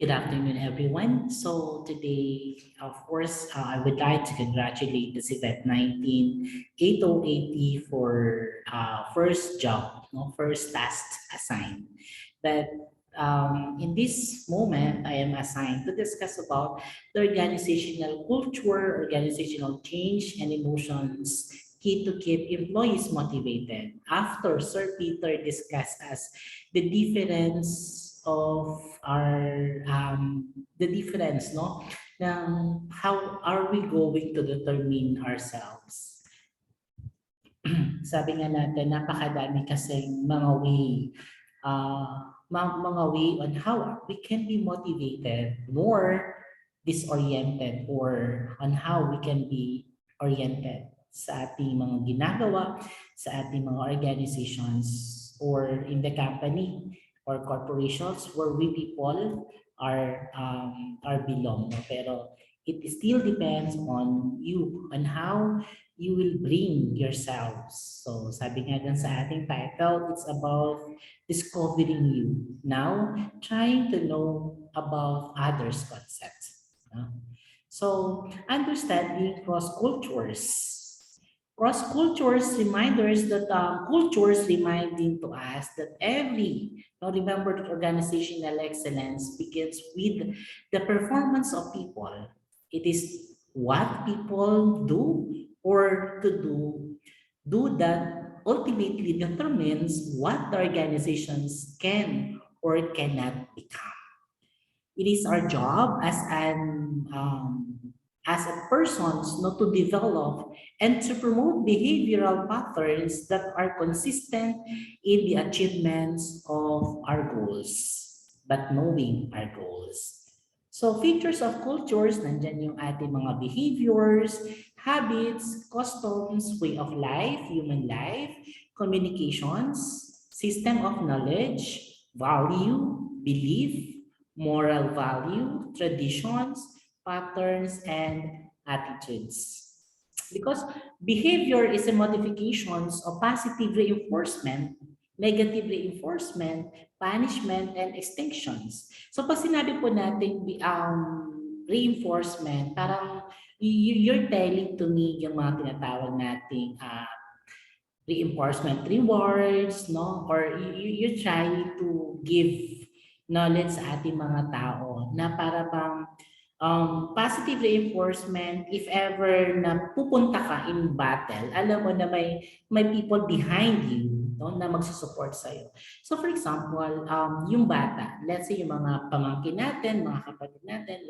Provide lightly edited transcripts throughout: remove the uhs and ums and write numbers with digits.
Good afternoon, everyone. So today, of course, I would like to congratulate the CVET 19880 for first job, no, first task assigned. But in this moment, I am assigned to discuss about the organizational culture, organizational change, and emotions key to keep employees motivated. After Sir Peter discussed us the difference of our the difference no ng how are we going to determine ourselves. Sabi nga natin napakadami kasing mga way mga way on how we can be motivated more disoriented or on how we can be oriented sa ating mga ginagawa sa ating mga organizations or in the company or corporations where we people are belong. No? Pero it still depends on you, on how you will bring yourselves. So sabi nga dun sa ating title, it's about discovering you. Now, trying to know about others' concepts. So, understanding cross cultures. Cross cultures reminders that cultures reminding to us that now remember that organizational excellence begins with the performance of people. It is what people do or to do that ultimately determines what the organizations can or cannot become. It is our job as a persons not to develop and to promote behavioral patterns that are consistent in the achievements of our goals, but knowing our goals. So features of cultures, nandyan yung ating mga behaviors, habits, customs, way of life, human life, communications, system of knowledge, value, belief, moral value, traditions, patterns, and attitudes. Because behavior is a modifications of positive reinforcement, negative reinforcement, punishment, and extinctions. So pag sinabi po natin reinforcement, parang you're telling to me yung mga tinatawag nating reinforcement rewards, no? Or you're trying to give knowledge sa ating mga tao na para bang positive reinforcement if ever na pupunta ka in battle, alam mo na may people behind you no, na magsusupport sa'yo. So for example, yung bata, let's say yung mga pamangkin natin, mga kapatid natin,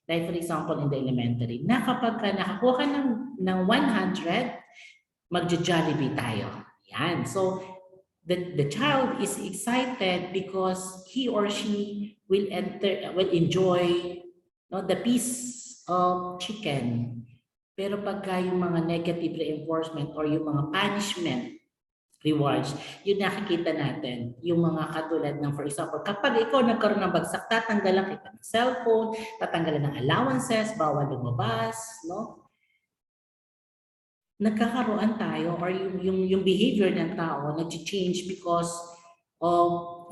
like for example in the elementary, na kapag ka nakakuha ka ng 100, magja-Jollibee tayo. Yan. So, the child is excited because he or she will enjoy the piece of chicken. Pero pagka yung mga negative reinforcement or yung mga punishment rewards, yun nakikita natin, yung mga katulad ng, for example, kapag ikaw nagkaroon ng bagsak, tatanggalan kita ng cellphone, tatanggalan ng allowances, bawal lumabas, no? Nagkakaroon tayo or yung behavior ng tao nag-change because of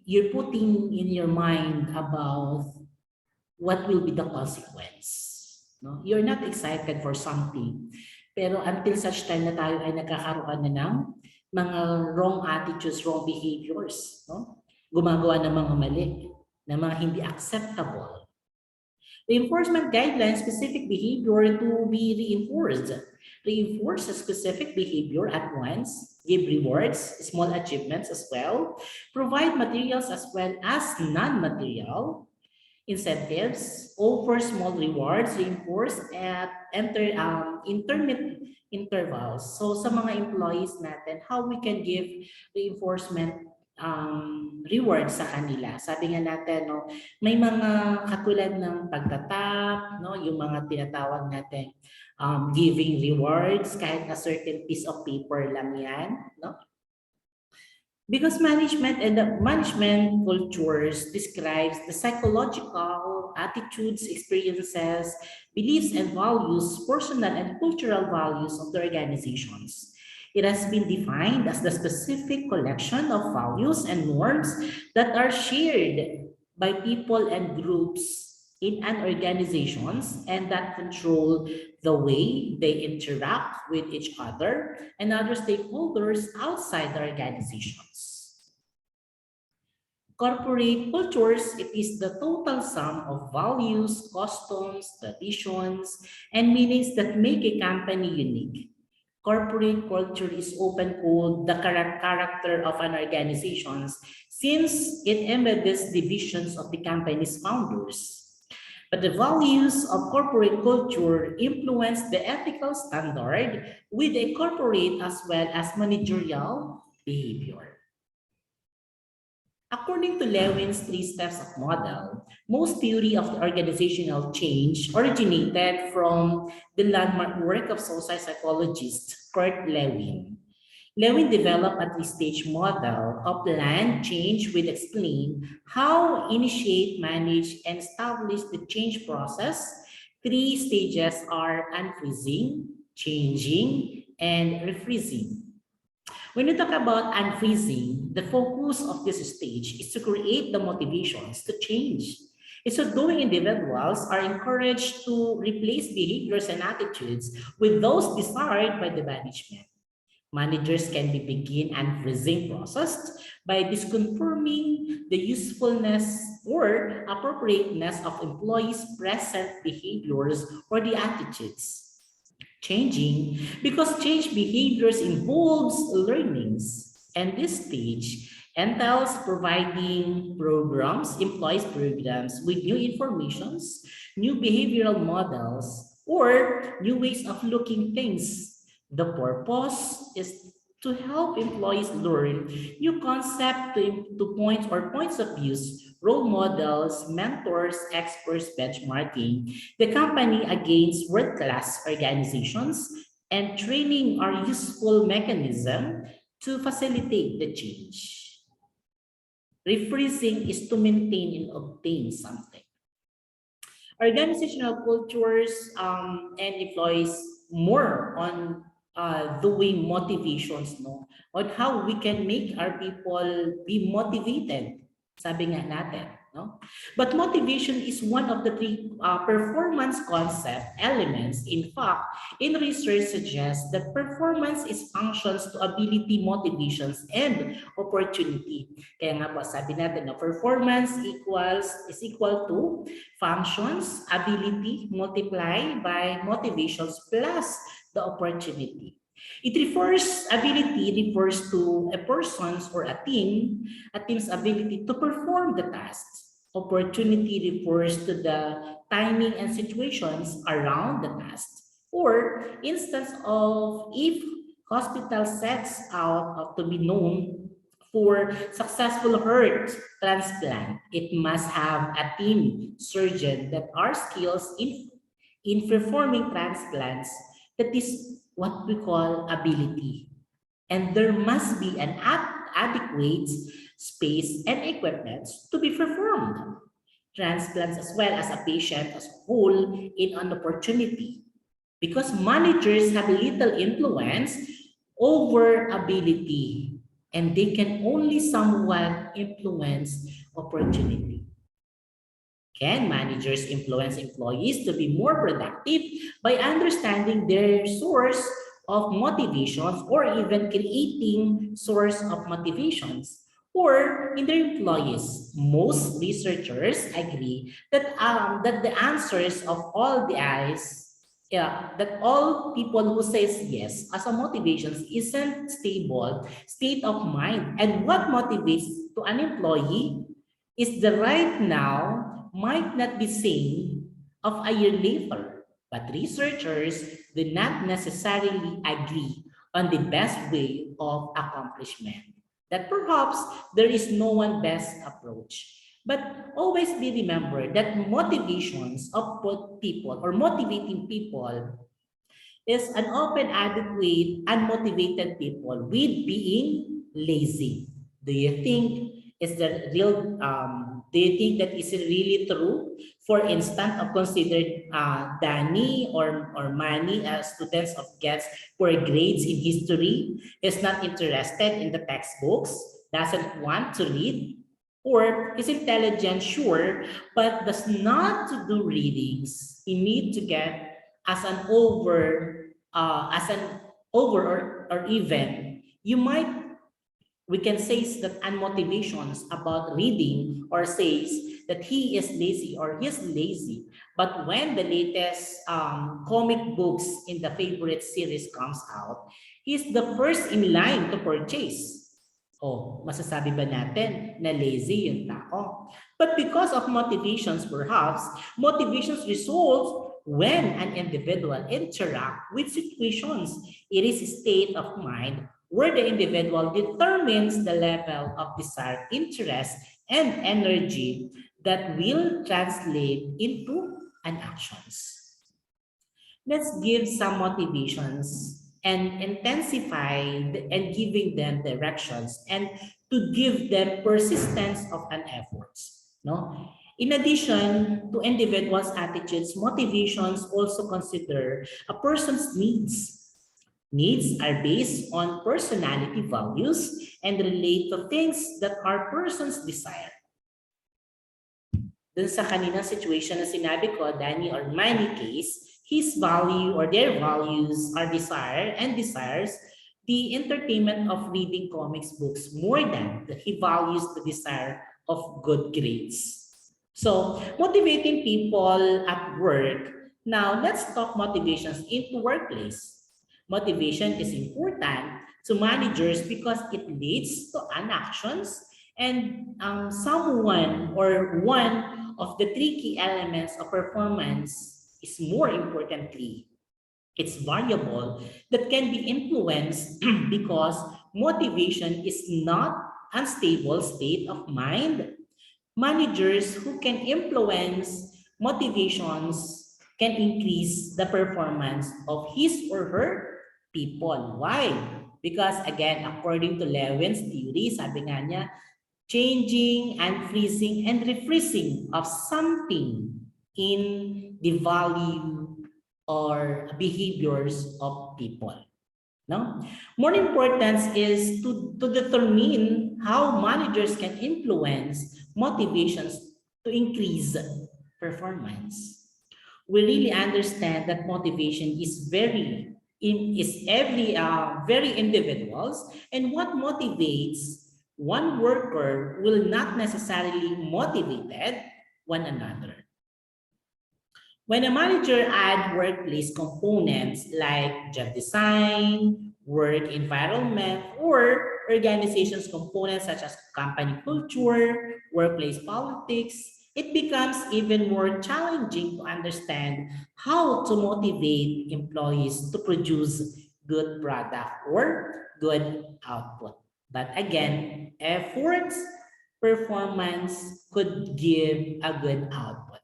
you're putting in your mind about what will be the consequence. No? You're not excited for something. Pero until such time na tayo ay nagkakaroon na ng mga wrong attitudes, wrong behaviors, no? Gumagawa ng mga mali, na mga hindi acceptable. Reinforcement guidelines specific behavior to be reinforced. Reinforce a specific behavior at once, give rewards, small achievements as well, provide materials as well as non-material incentives, offer small rewards, reinforce at intermittent intervals. So sa mga employees natin, how we can give reinforcement rewards sa kanila. Sabi nga natin, no, may mga katulad ng pagtatap, no, yung mga tinatawag natin giving rewards, kahit a certain piece of paper lang yan, no? Because management and the management cultures describes the psychological attitudes, experiences, beliefs, and values, personal and cultural values of the organizations. It has been defined as the specific collection of values and norms that are shared by people and groups in an organizations and that control the way they interact with each other and other stakeholders outside the organizations. Corporate cultures, it is the total sum of values, customs, traditions, and meanings that make a company unique. Corporate culture is often called the character of an organization since it embeds the visions of the company's founders. But the values of corporate culture influence the ethical standard with a corporate as well as managerial behavior. According to Lewin's three steps of model, most theory of the organizational change originated from the landmark work of social psychologist Kurt Lewin. Lewin developed a three-stage model of planned change which explain how initiate, manage, and establish the change process. Three stages are unfreezing, changing, and refreezing. When you talk about unfreezing, the focus of this stage is to create the motivations to change. In so doing, individuals are encouraged to replace behaviors and attitudes with those desired by the management. Managers can be begin unfreezing process by disconfirming the usefulness or appropriateness of employees' present behaviors or the attitudes. Changing because change behaviors involves learnings, and this stage entails providing programs, employees programs with new informations, new behavioral models, or new ways of looking things. The purpose is to help employees learn new concepts to points or points of views, role models, mentors, experts, benchmarking the company against world-class organizations, and training are useful mechanism to facilitate the change. Refreezing is to maintain and obtain something. Organizational cultures and employees more on doing motivations, no? On how we can make our people be motivated. Sabi nga natin, no? But motivation is one of the three performance concept elements. In fact, in research suggests that performance is functions to ability, motivations, and opportunity. Kaya nga po, sabi natin, no, performance is equal to functions, ability, multiply by motivations plus the opportunity. Ability refers to a person's or a team's ability to perform the tasks. Opportunity refers to the timing and situations around the task. Or instance of if hospital sets out to be known for successful heart transplant, it must have a team surgeon that are skills in performing transplants. That is what we call ability. And there must be an adequate space and equipment to be performed. Transplants as well as a patient as a whole in an opportunity. Because managers have little influence over ability and they can only somewhat influence opportunity. Can managers influence employees to be more productive by understanding their source of motivations or even creating source of motivations or in their employees? Most researchers agree that the answers of all the eyes, yeah, that all people who says yes as a motivations isn't stable state of mind, and what motivates to an employee is the right now might not be same of a year later, but researchers do not necessarily agree on the best way of accomplishment. That perhaps there is no one best approach. But always be remembered that motivations of people or motivating people is an often adequate unmotivated people with being lazy. Do you think is the real do you think that is really true? For instance, of considered Danny or Manny as students of gets poor grades in history, is not interested in the textbooks, doesn't want to read. Or is intelligent, sure, but does not to do readings. You need to get as an over or even. You might we can say that unmotivations about reading or says that he is lazy or he's lazy. But when the latest comic books in the favorite series comes out, he's the first in line to purchase. Oh, masasabi ba natin na lazy yung tao? But because of motivations perhaps, motivations results when an individual interact with situations. It is a state of mind where the individual determines the level of desired interest and energy that will translate into an actions. Let's give some motivations and and giving them directions and to give them persistence of an efforts. No? In addition to individuals' attitudes, motivations also consider a person's needs. Needs are based on personality values and relate to things that our persons desire. Dun sa kaninang situation na sinabi ko, Danny or Manny case, his value or their values are desire and desires the entertainment of reading comics books more than that he values the desire of good grades. So, motivating people at work. Now, let's talk motivations into workplace. Motivation is important to managers because it leads to an actions and someone or one of the three key elements of performance is more importantly, it's variable that can be influenced because motivation is not unstable state of mind. Managers who can influence motivations can increase the performance of his or her people. Why? Because again, according to Lewin's theory, sabi nga niya, changing, unfreezing, and refreezing of something in the value or behaviors of people. No? More importance is to determine how managers can influence motivations to increase performance. We really understand that motivation is very individuals, and what motivates one worker will not necessarily motivate one another. When a manager adds workplace components like job design, work environment, or organization's components such as company culture, workplace politics, it becomes even more challenging to understand how to motivate employees to produce good product or good output. But again, efforts, performance could give a good output.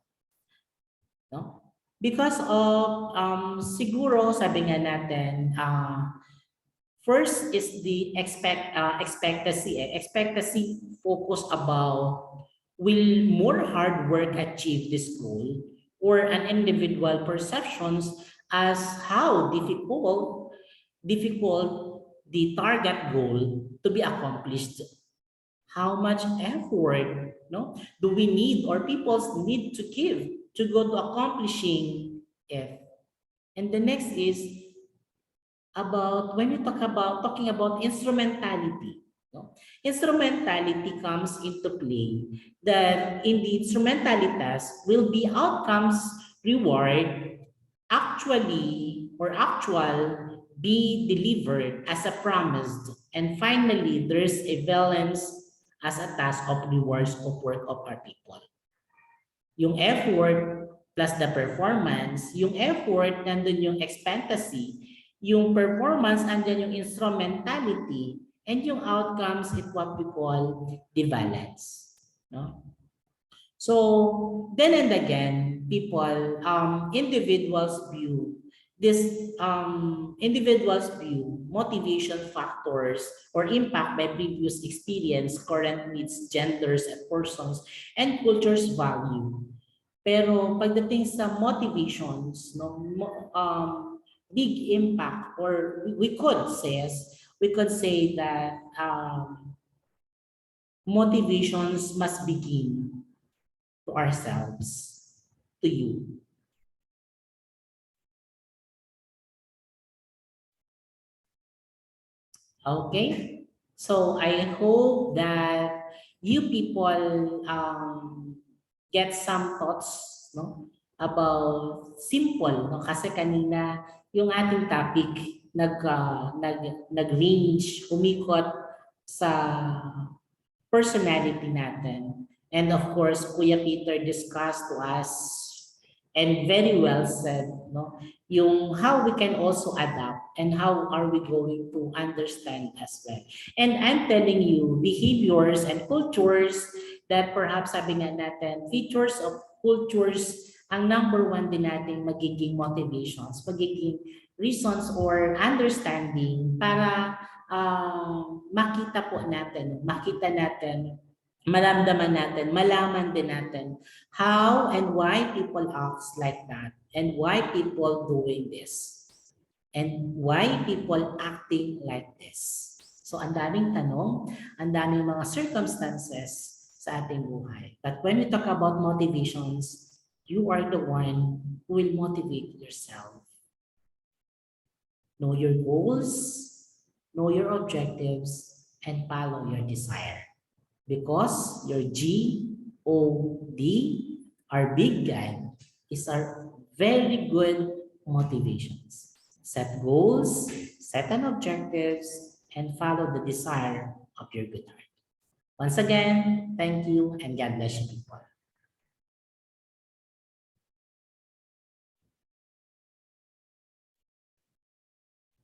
No? Because of siguro sabi nga natin first is the expectancy focus about will more hard work achieve this goal or an individual perceptions as how difficult the target goal to be accomplished. How much effort do we need or people need to give to go to accomplishing it? And the next is about when you talking about instrumentality. Instrumentality comes into play that in the instrumentalitas will be outcomes reward actually or actual be delivered as a promised, and finally there's a balance as a task of rewards of work of our people. Yung effort plus the performance, yung effort nandun yung expectancy, yung performance andyan yung instrumentality, and yung outcomes is what we call the balance. No? So then and again, people, individuals view motivation factors or impact by previous experience, current needs, genders, and persons, and culture's value. Pero pagdating sa motivations, big impact, or we could say that motivations must begin to ourselves, to you. Okay? So I hope that you people get some thoughts, no, about simple, no, kasi kanina yung ating topic nag-range, umikot sa personality natin. And of course, Kuya Peter discussed to us and very well said, no, yung how we can also adapt and how are we going to understand as well. And I'm telling you, behaviors and cultures that perhaps sabi nga natin, features of cultures, ang number one din natin magiging motivations, magiging reasons or understanding para makita natin, maramdaman natin, malaman din natin how and why people acts like that and why people doing this and why people acting like this. So ang daming tanong, ang daming mga circumstances sa ating buhay. But when we talk about motivations, you are the one who will motivate yourself. Know your goals, know your objectives, and follow your desire. Because your GOD, our big guide, is our very good motivations. Set goals, set an objectives, and follow the desire of your good heart. Once again, thank you and God bless you people.